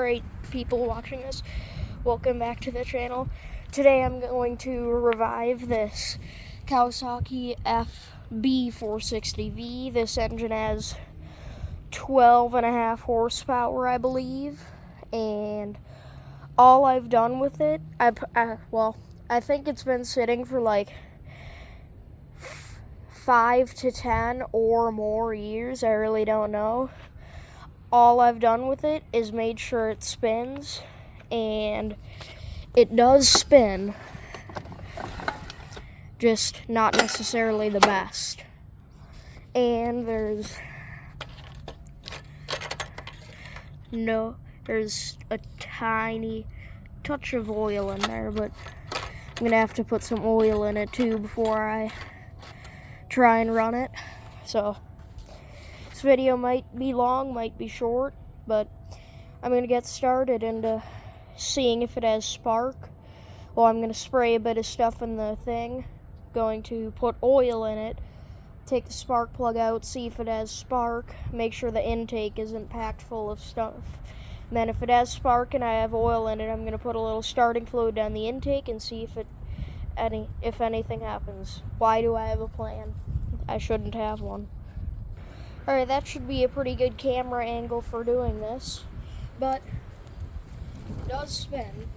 Alright, people watching this, welcome back to the channel. Today I'm going to revive this Kawasaki FB460V. This engine has 12.5 horsepower, I believe, and all I've done with it, I think it's been sitting for like 5 to 10 or more years. I really don't know. All I've done with it is made sure it spins, and it does spin, just not necessarily the best. And there's a tiny touch of oil in there, but I'm gonna have to put some oil in it too before I try and run it. So this video might be long, might be short, but I'm gonna get started into seeing if it has spark. Well, I'm gonna spray a bit of stuff in the thing, going to put oil in it, take the spark plug out, see if it has spark, make sure the intake isn't packed full of stuff. And then if it has spark and I have oil in it, I'm gonna put a little starting fluid down the intake and see if anything happens. Why do I have a plan? I shouldn't have one. Alright, that should be a pretty good camera angle for doing this, but it does spin.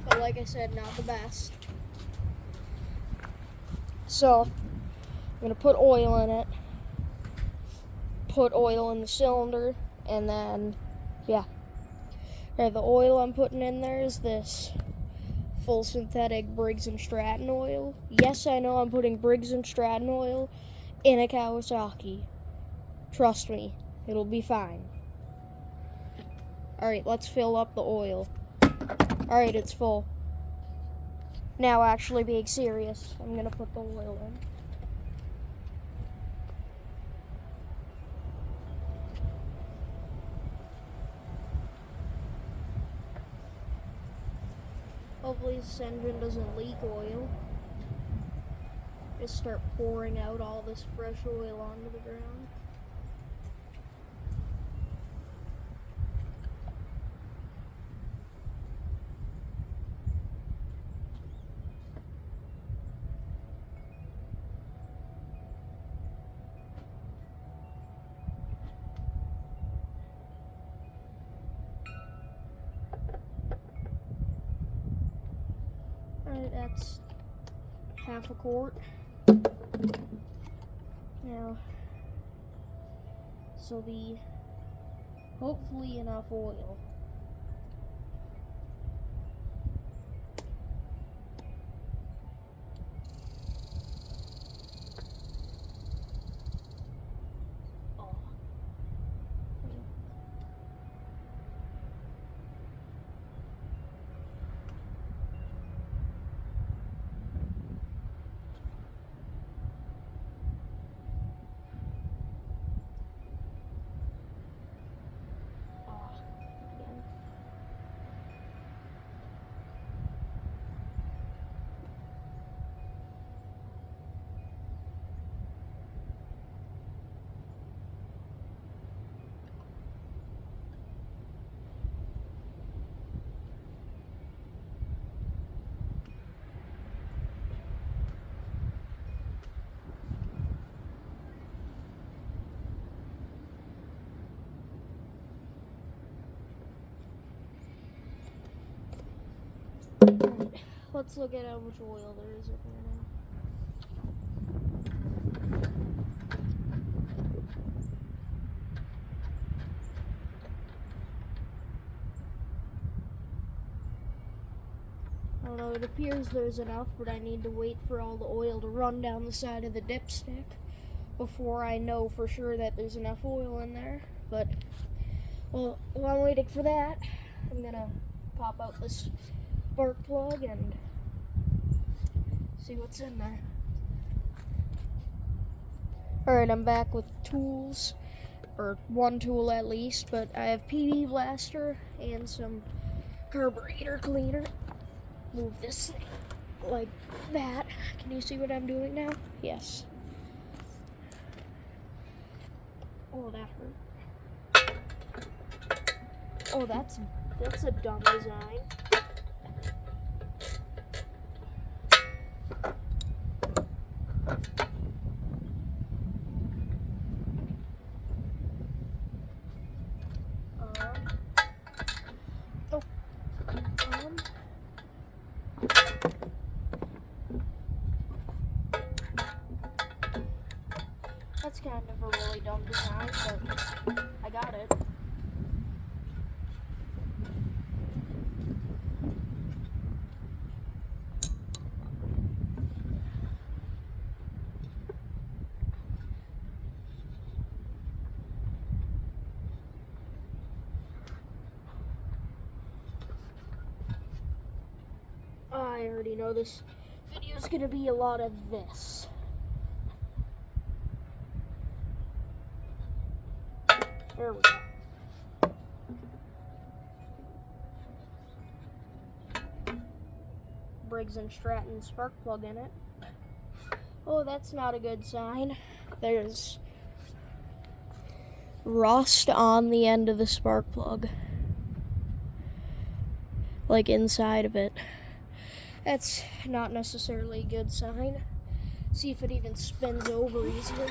But like I said, not the best. So, I'm going to put oil in it, put oil in the cylinder, and then, yeah. Alright, the oil I'm putting in there is this full synthetic Briggs & Stratton oil. Yes, I know I'm putting Briggs & Stratton oil in a Kawasaki. Trust me, it'll be fine. Alright, let's fill up the oil. Alright, it's full. Now actually being serious, I'm gonna put the oil in. Hopefully this engine doesn't leak oil. Just start pouring out all this fresh oil onto the ground. Alright, that's half a quart. Now, this will be hopefully enough oil. Let's look at how much oil there is up there now. I don't know, it appears there's enough, but I need to wait for all the oil to run down the side of the dipstick before I know for sure that there's enough oil in there. But, well, while I'm waiting for that, I'm gonna pop out this spark plug and see what's in there. Alright, I'm back with tools, or one tool at least, but I have PB blaster and some carburetor cleaner. Move this thing like that. Can you see what I'm doing now? Yes. Oh, that hurt. Oh, that's a dumb design. That's kind of a really dumb design, but I got it. I already know this video is going to be a lot of this. There we go. Briggs & Stratton spark plug in it. Oh, that's not a good sign. There's rust on the end of the spark plug. Like inside of it. That's not necessarily a good sign. See if it even spins over easier.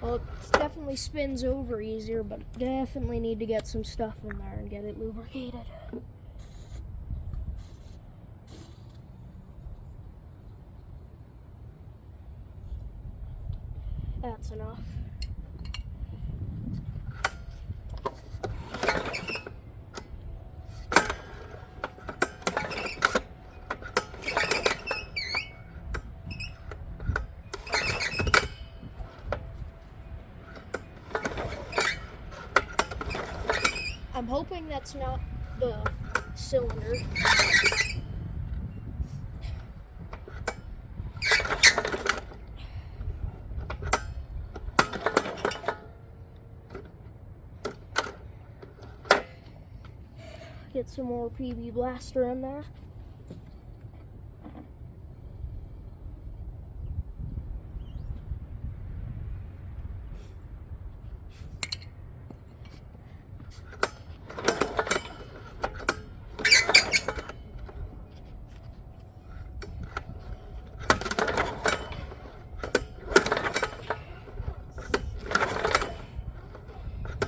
Well, it definitely spins over easier, but definitely need to get some stuff in there and get it lubricated. That's enough. I'm hoping that's not the cylinder. Get some more PB Blaster in there.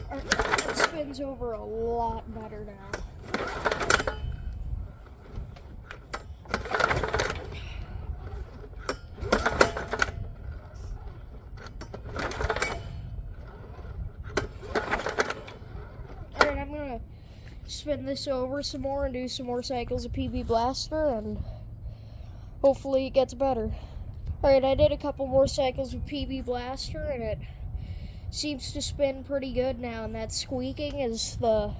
It spins over a lot better now. Alright, I'm gonna spin this over some more and do some more cycles of PB Blaster, and hopefully it gets better. Alright, I did a couple more cycles of PB Blaster, and it seems to spin pretty good now, and that squeaking is the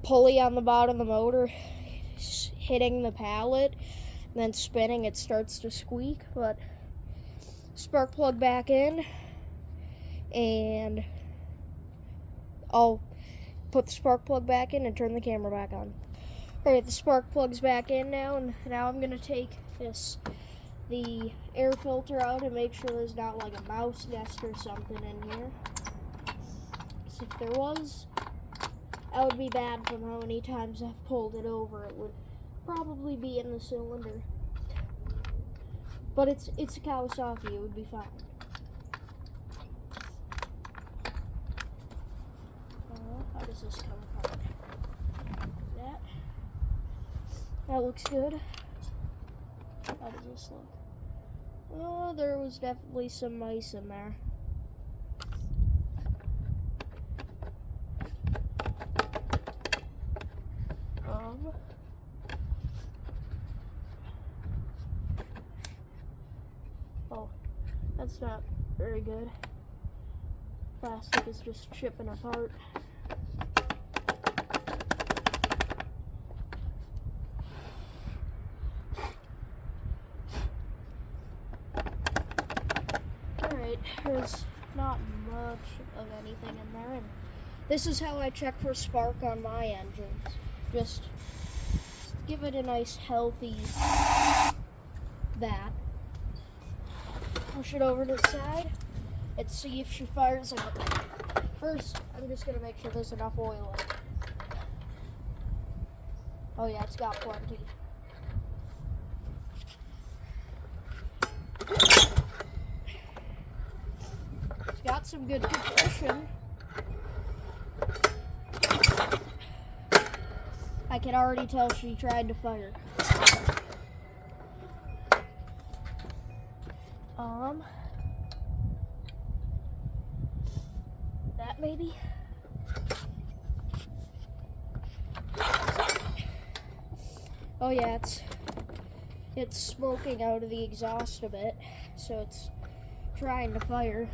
pulley on the bottom of the motor hitting the pallet, and then spinning, it starts to squeak. But spark plug back in, and I'll put the spark plug back in and turn the camera back on. Alright, the spark plug's back in now, and now I'm gonna take the air filter out and make sure there's not like a mouse nest or something in here. Because if there was, that would be bad from how many times I've pulled it over. It would probably be in the cylinder. But it's a Kawasaki, it would be fine. How does this come apart? That looks good. How does this look? Oh, there was definitely some mice in there. Oh, that's not very good. Plastic is just chipping apart. Alright, there's not much of anything in there, and this is how I check for spark on my engines. Just give it a nice healthy that. Push it over to the side and see if she fires up. First, I'm just gonna make sure there's enough oil in it. Oh yeah, it's got plenty. It's got some good compression. I can already tell she tried to fire. That maybe? Oh yeah, it's smoking out of the exhaust a bit, so it's trying to fire.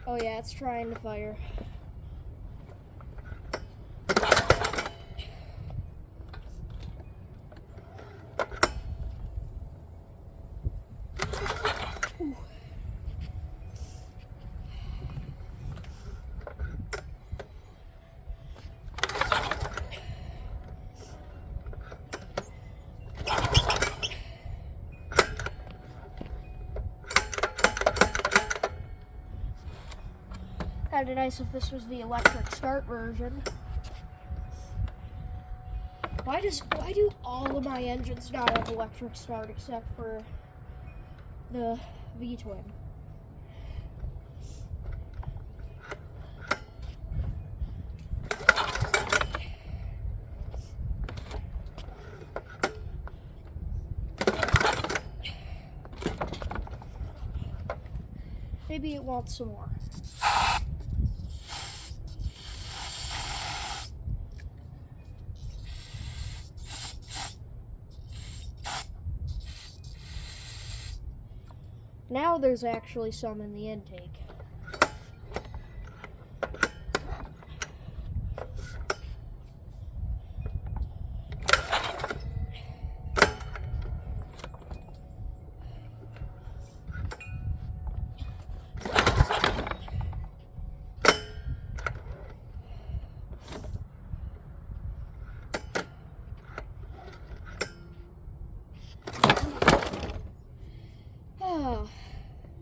Oh yeah, it's trying to fire. Ooh. That'd be nice if this was the electric start version. Why do all of my engines not have electric start except for the V-twin? Maybe it wants some more. Now there's actually some in the intake.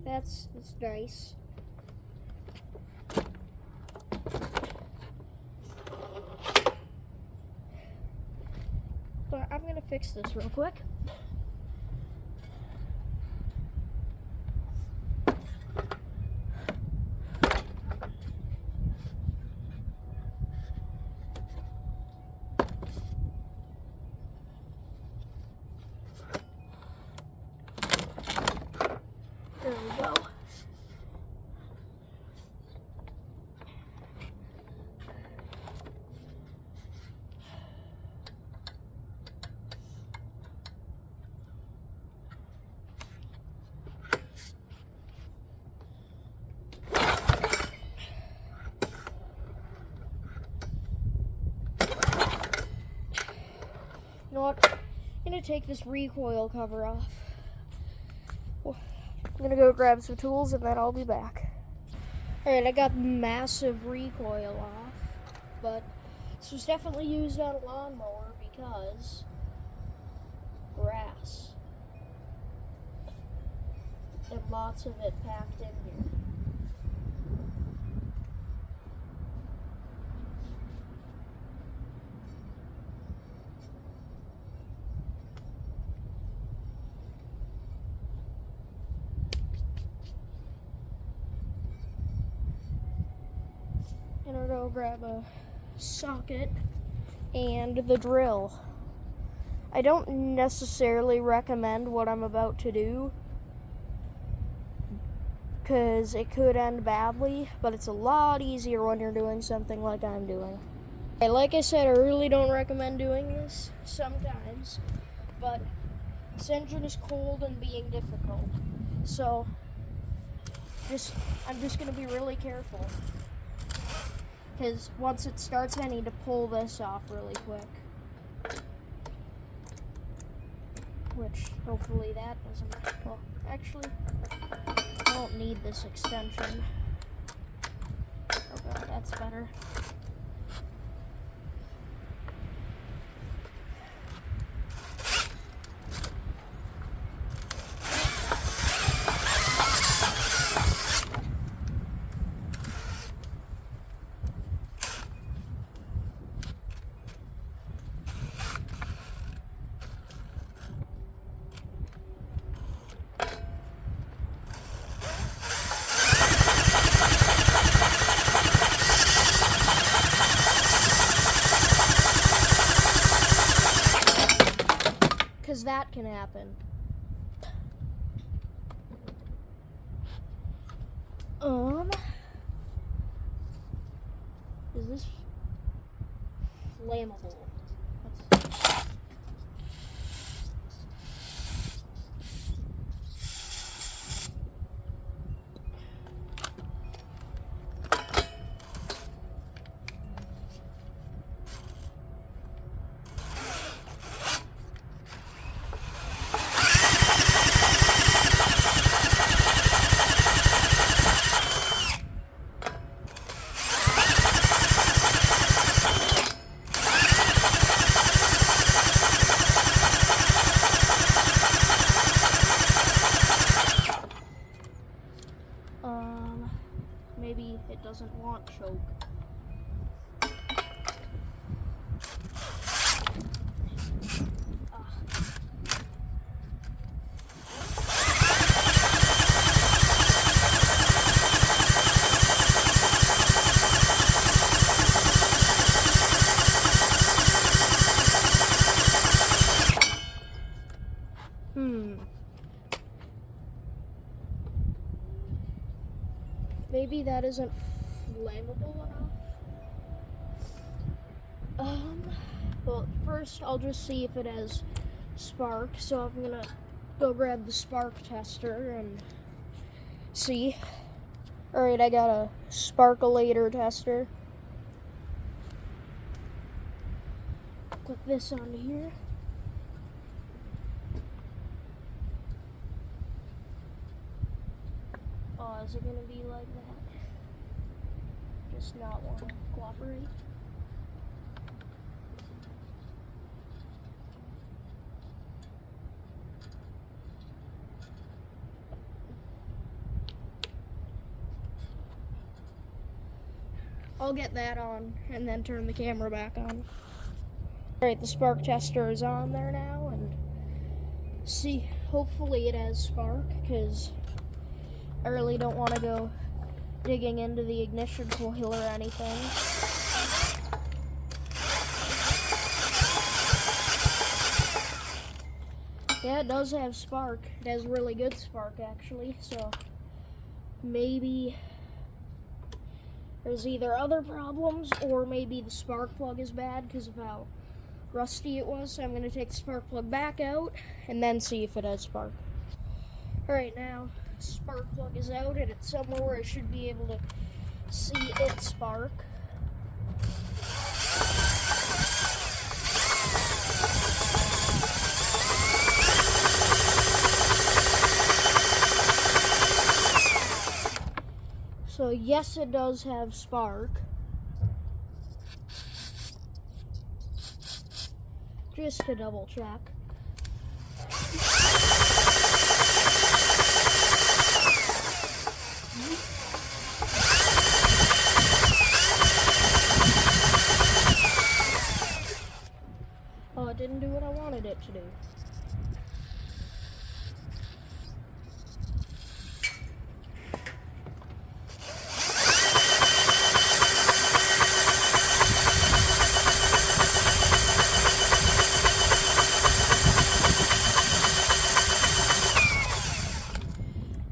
That's nice. But I'm gonna fix this real quick. There we go. You know what? I'm gonna take this recoil cover off. I'm gonna go grab some tools and then I'll be back. Alright, I got massive recoil off, but this was definitely used on a lawnmower because grass. And lots of it packed in here. And I'm gonna grab a socket and the drill. I don't necessarily recommend what I'm about to do because it could end badly, but it's a lot easier when you're doing something like I'm doing. Okay, like I said, I really don't recommend doing this sometimes, but this engine is cold and being difficult, so I'm just gonna be really careful. Because once it starts, I need to pull this off really quick. Which, hopefully that doesn't... Well, actually, I don't need this extension. Oh god, that's better. that can happen. Is this flammable? Maybe it doesn't want choke. Maybe that isn't flammable enough. Well, first I'll just see if it has spark. So I'm gonna go grab the spark tester and see. Alright, I got a sparkulator tester. Put this on here. Oh, is it gonna be like that? Just not want to cooperate. I'll get that on and then turn the camera back on. Alright, the spark tester is on there now, and see, hopefully it has spark, because I really don't want to go digging into the ignition coil or anything. Yeah, it does have spark. It has really good spark, actually, so maybe there's either other problems or maybe the spark plug is bad because of how rusty it was. So I'm going to take the spark plug back out and then see if it has spark. Alright, now spark plug is out and it's somewhere where I should be able to see it spark. So yes, it does have spark. Just to double check. Oh, it didn't do what I wanted it to do.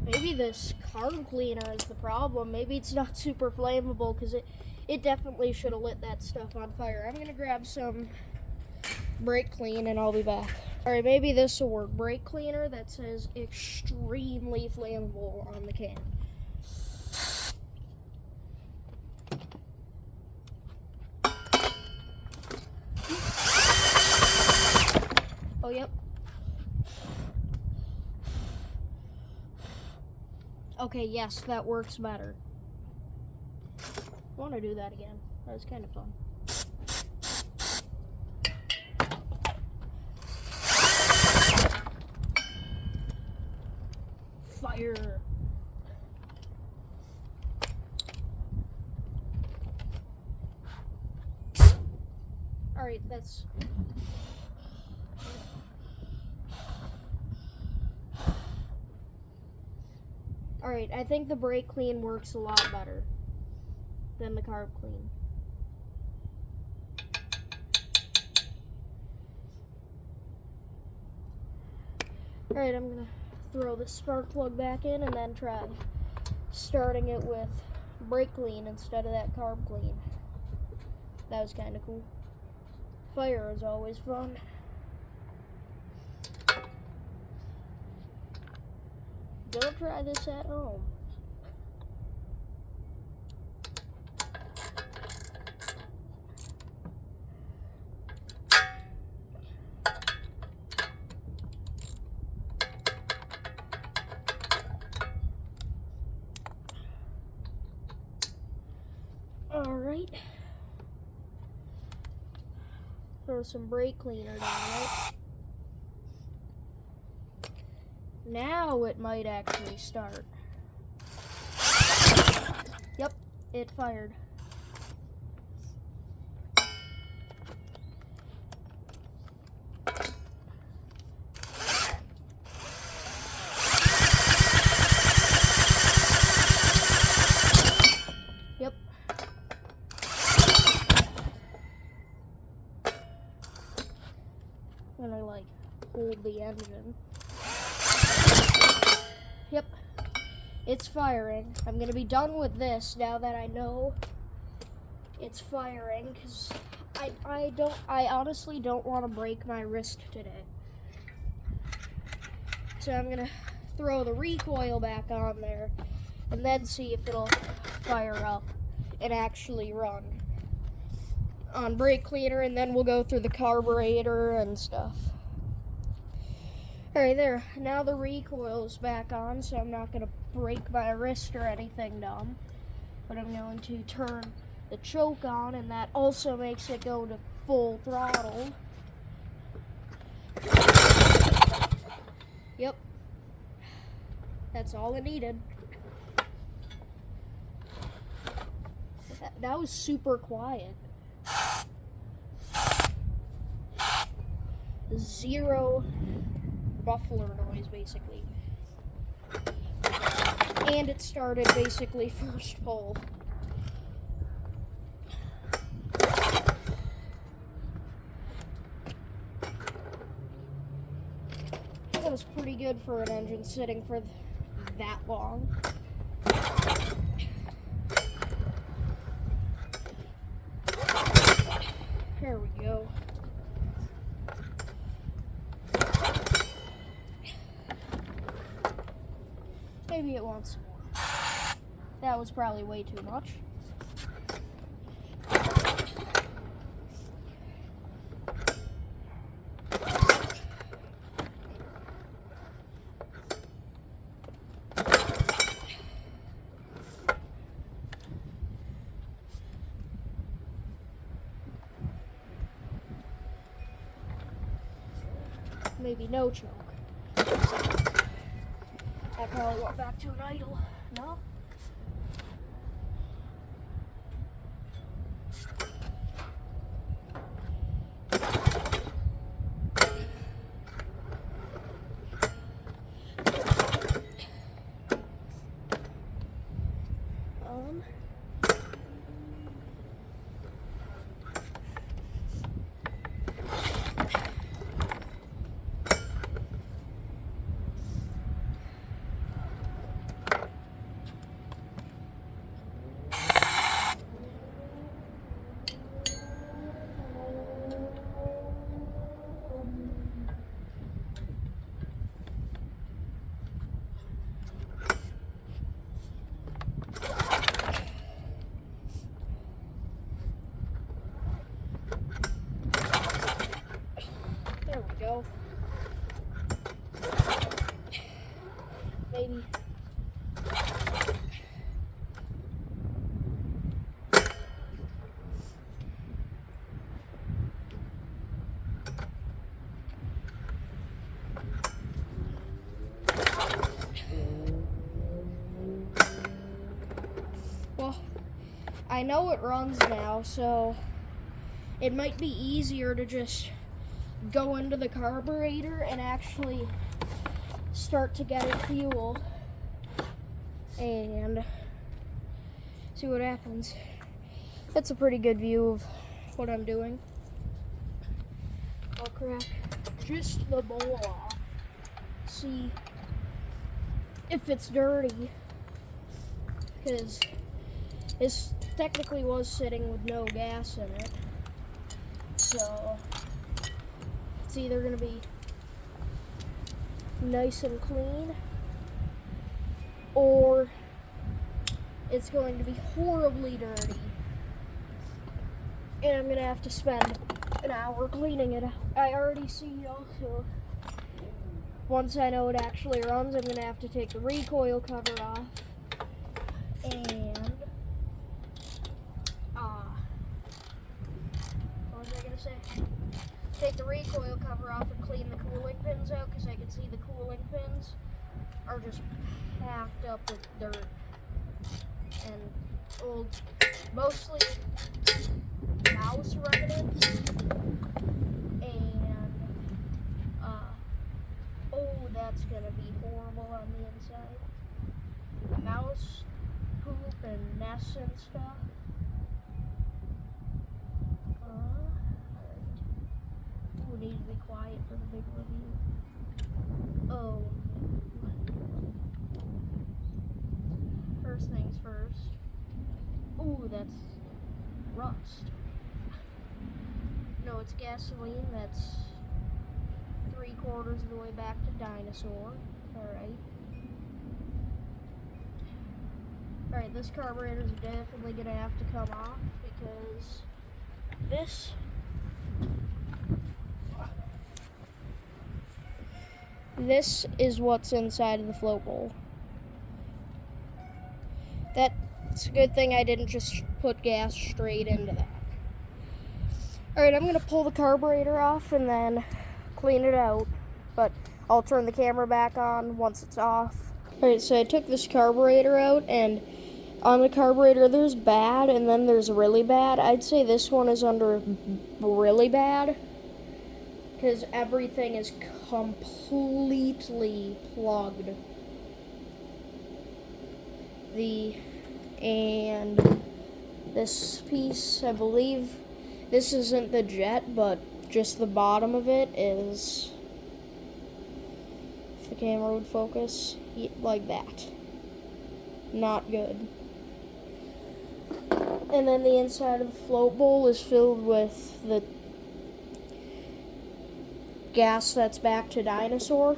Maybe this carb cleaner is the problem. Maybe it's not super flammable because it definitely should have lit that stuff on fire. I'm gonna grab some brake clean and I'll be back. Alright, maybe this will work. Brake cleaner that says extremely flammable on the can. Oh, yep. Okay, yes, that works better. I want to do that again. That was kind of fun. Fire. Alright, that's... Alright, I think the brake clean works a lot better than the carb clean. Alright, I'm gonna throw the spark plug back in and then try starting it with brake clean instead of that carb clean. That was kind of cool. Fire is always fun. Don't try this at home. Alright. Throw some brake cleaner down it. Now it might actually start. Yep, it fired. Yep. I'm gonna like hold the engine. Yep, it's firing. I'm gonna be done with this now that I know it's firing, because I honestly don't want to break my wrist today. So I'm gonna throw the recoil back on there and then see if it'll fire up and actually run on brake cleaner, and then we'll go through the carburetor and stuff. Alright, there. Now the recoil's back on, so I'm not going to break my wrist or anything dumb. But I'm going to turn the choke on, and that also makes it go to full throttle. Yep. That's all it needed. That was super quiet. Zero muffler noise, basically. And it started basically first pull. That was pretty good for an engine sitting for that long. There we go. Maybe it wants some more. That was probably way too much. Maybe no choke. I probably went back to an idle. No? There we go. Maybe. Well, I know it runs now, so it might be easier to just go into the carburetor and actually start to get it fuel and see what happens. That's a pretty good view of what I'm doing. I'll crack just the bowl off see if it's dirty, because this technically was sitting with no gas in it. So it's either going to be nice and clean, or it's going to be horribly dirty, and I'm going to have to spend an hour cleaning it. I already see also, once I know it actually runs, I'm going to have to take the recoil cover off, and what was I going to say? Take the recoil cover off and clean the cooling fins out, because I can see the cooling fins are just packed up with dirt and old, mostly mouse remnants, and oh, that's gonna be horrible on the inside. Mouse poop and nests and stuff. We need to be quiet for the big review. Oh. First things first. Ooh, that's rust. No, it's gasoline. That's 3/4 of the way back to Dinosaur. Alright, this carburetor is definitely gonna have to come off, because this is what's inside of the float bowl. That's a good thing I didn't just put gas straight into that. Alright, I'm gonna pull the carburetor off and then clean it out, but I'll turn the camera back on once it's off. Alright, so I took this carburetor out, and on the carburetor there's bad and then there's really bad. I'd say this one is under really bad, because everything is completely plugged. And this piece, I believe, this isn't the jet, but just the bottom of it is, if the camera would focus, like that. Not good. And then the inside of the float bowl is filled with the gas that's back to Dinosaur.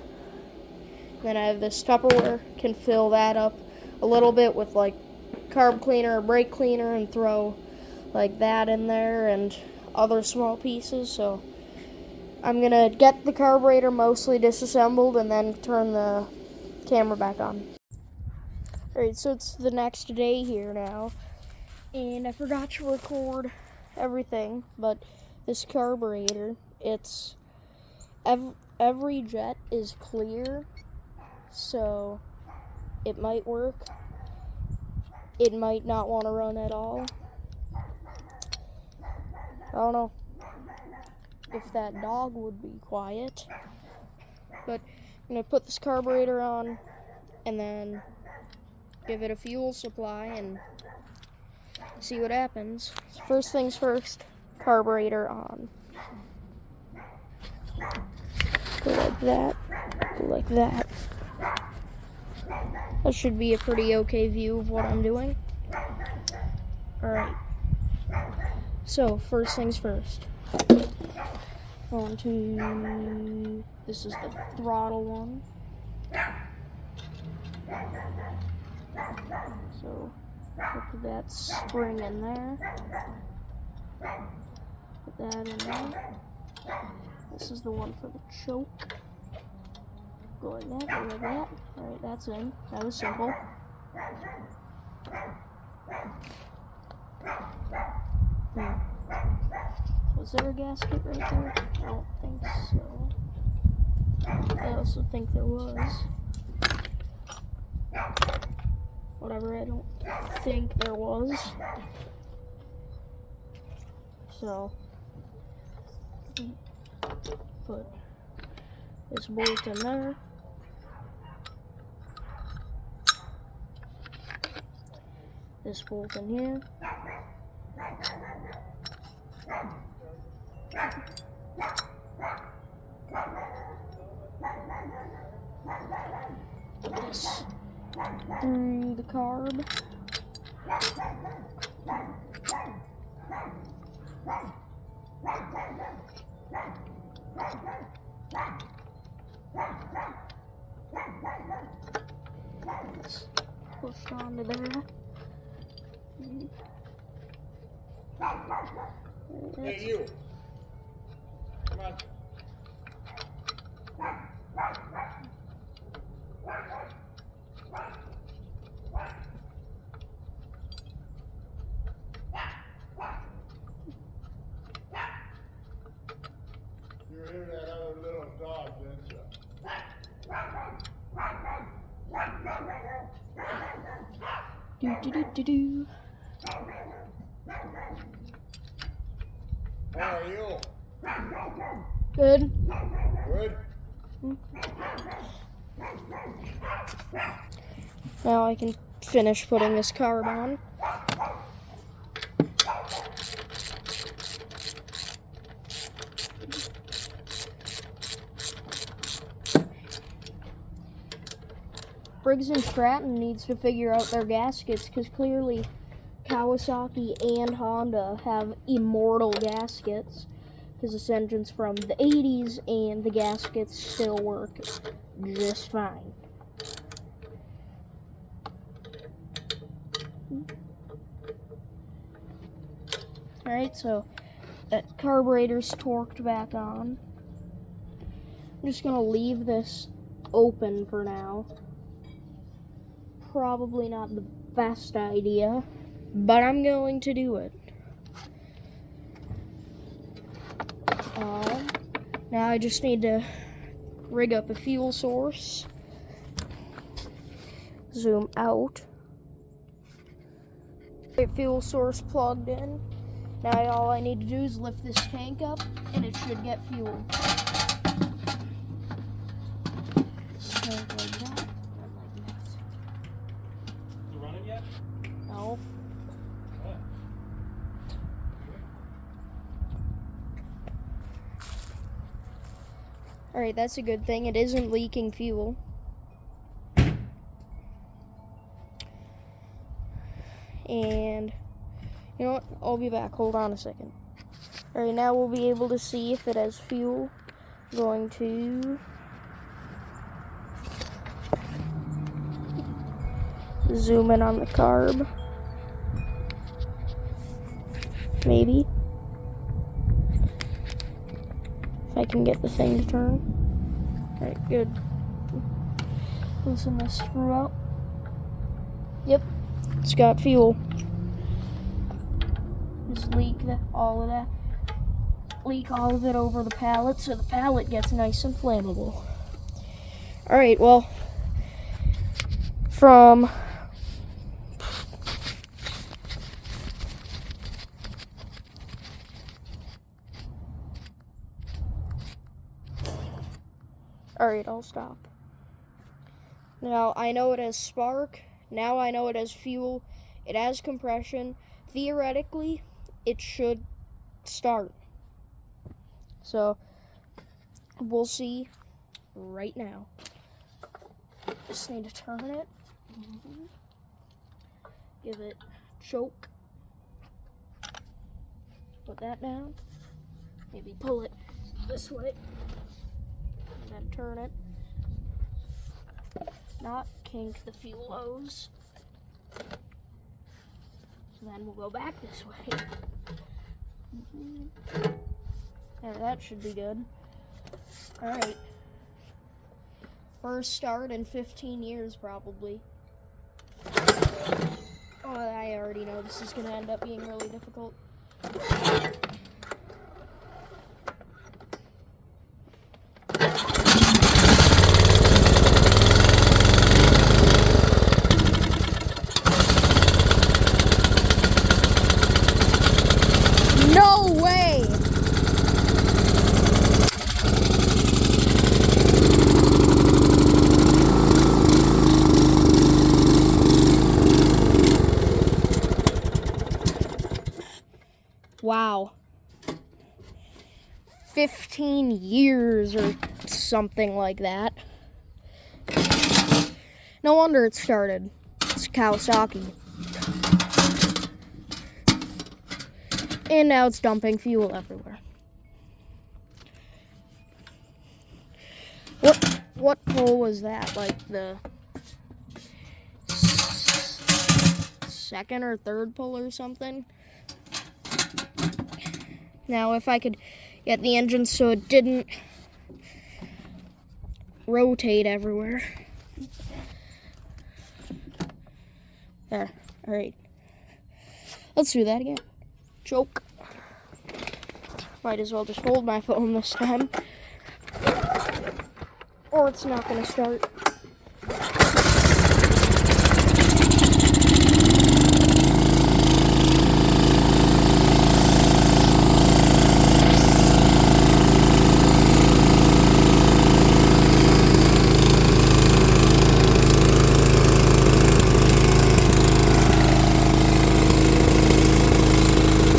Then I have this Tupperware, can fill that up a little bit with like carb cleaner or brake cleaner, and throw like that in there and other small pieces. So I'm gonna get the carburetor mostly disassembled and then turn the camera back on. Alright, so it's the next day here now, and I forgot to record everything, but this carburetor, it's every jet is clear, so it might work. It might not want to run at all. I don't know if that dog would be quiet, but I'm going to put this carburetor on and then give it a fuel supply and see what happens. So first things first, carburetor on. Go like that, go like that. That should be a pretty okay view of what I'm doing. Alright, so first things first. On to, this is the throttle one. So put that spring in there. Put that in there. This is the one for the choke. Go like that, go like that. Alright, that's in. That was simple. Was there a gasket right there? I don't think so. I also think there was. Whatever, I don't think there was. So, put this bolt in there. This bolt in here. Put this through the carb. It's pushed onto there. Hey, you. Come on. You hear that other little dog, didn't you? Do. How are you? Good. Good? Now I can finish putting this carb on. Briggs & Stratton needs to figure out their gaskets, because clearly Kawasaki and Honda have immortal gaskets, because this engine's from the 80s and the gaskets still work just fine. Alright, so that carburetor's torqued back on. I'm just going to leave this open for now. Probably not the best idea, but I'm going to do it. Now I just need to rig up a fuel source. Zoom out. Get fuel source plugged in. Now all I need to do is lift this tank up and it should get fuel. So like that. You running yet? No. What? Alright, that's a good thing. It isn't leaking fuel. And you know what? I'll be back. Hold on a second. Alright, now we'll be able to see if it has fuel. I'm going to zoom in on the carb. Maybe. If I can get the thing to turn. Alright, good. Loosen this screw out. Yep, it's got fuel. Just leak all of that. Leak all of it over the pallet so the pallet gets nice and flammable. Alright, well, from Alright, I'll stop. Now, I know it has spark. Now I know it has fuel. It has compression. Theoretically, it should start. So, we'll see right now. Just need to turn it. Give it choke. Put that down. Maybe pull it this way. And then turn it. Not kink the fuel hose. So then we'll go back this way. There, that should be good. Alright. First start in 15 years, probably. Oh, I already know this is going to end up being really difficult. No way! Wow. 15 years or something like that. No wonder it started. It's Kawasaki. And now it's dumping fuel everywhere. What pull was that? Like the second or third pull or something? Now if I could get the engine so it didn't rotate everywhere. There. Alright. Let's do that again. Choke. Might as well just hold my phone this time. Or it's not going to start.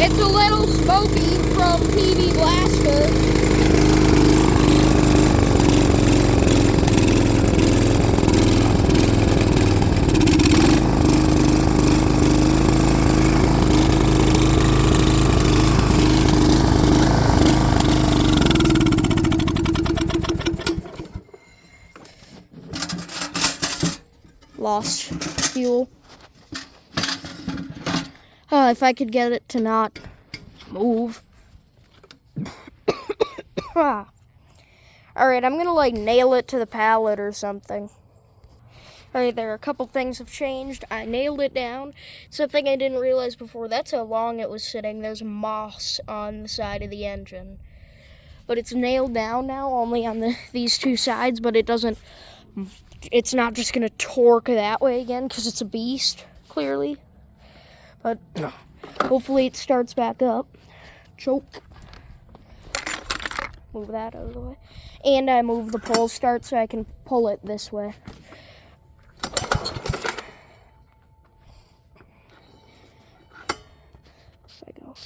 It's a little smoky from PV Blaster. Lost fuel. If I could get it to not move. Alright, I'm gonna like nail it to the pallet or something. Alright, there are a couple things have changed. I nailed it down. Something I didn't realize before, that's how long it was sitting. There's moss on the side of the engine. But it's nailed down now, only on these two sides, but it's not just gonna torque that way again, because it's a beast, clearly. But hopefully it starts back up. Choke. Move that out of the way. And I move the pull start so I can pull it this way. If I go.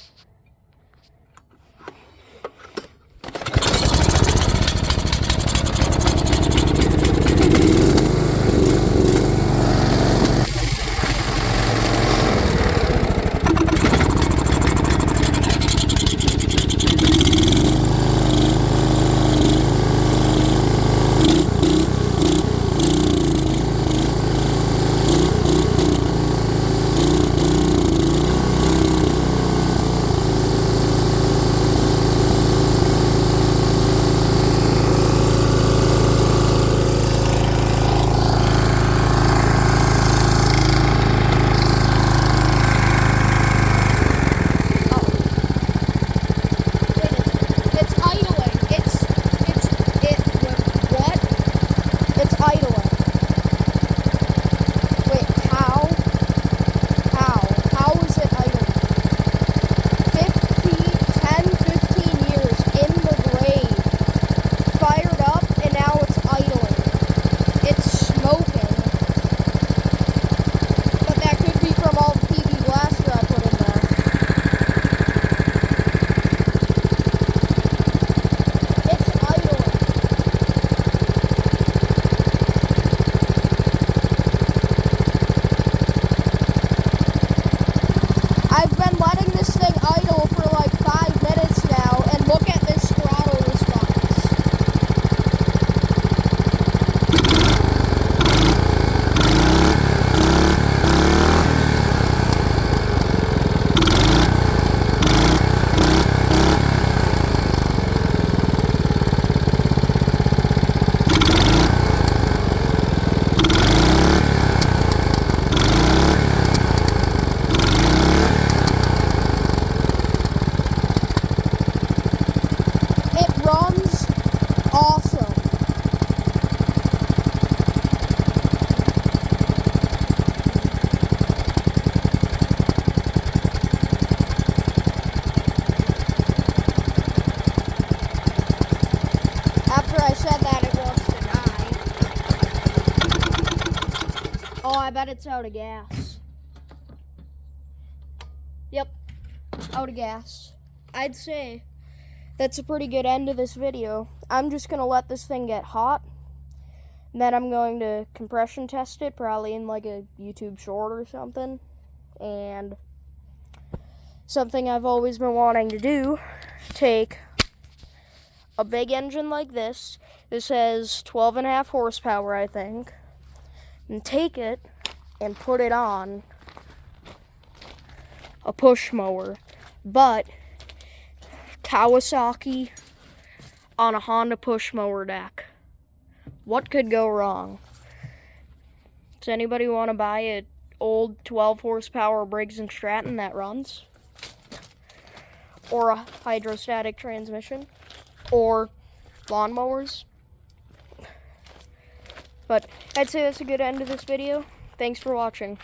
I bet it's out of gas. Yep, out of gas. I'd say that's a pretty good end to this video. I'm just gonna let this thing get hot. Then I'm going to compression test it, probably in like a YouTube short or something. And something I've always been wanting to do, take a big engine like this. This has 12.5 horsepower, I think. And take it and put it on a push mower. But Kawasaki on a Honda push mower deck. What could go wrong? Does anybody want to buy an old 12 horsepower Briggs & Stratton that runs? Or a hydrostatic transmission? Or lawnmowers? But I'd say that's a good end to this video. Thanks for watching.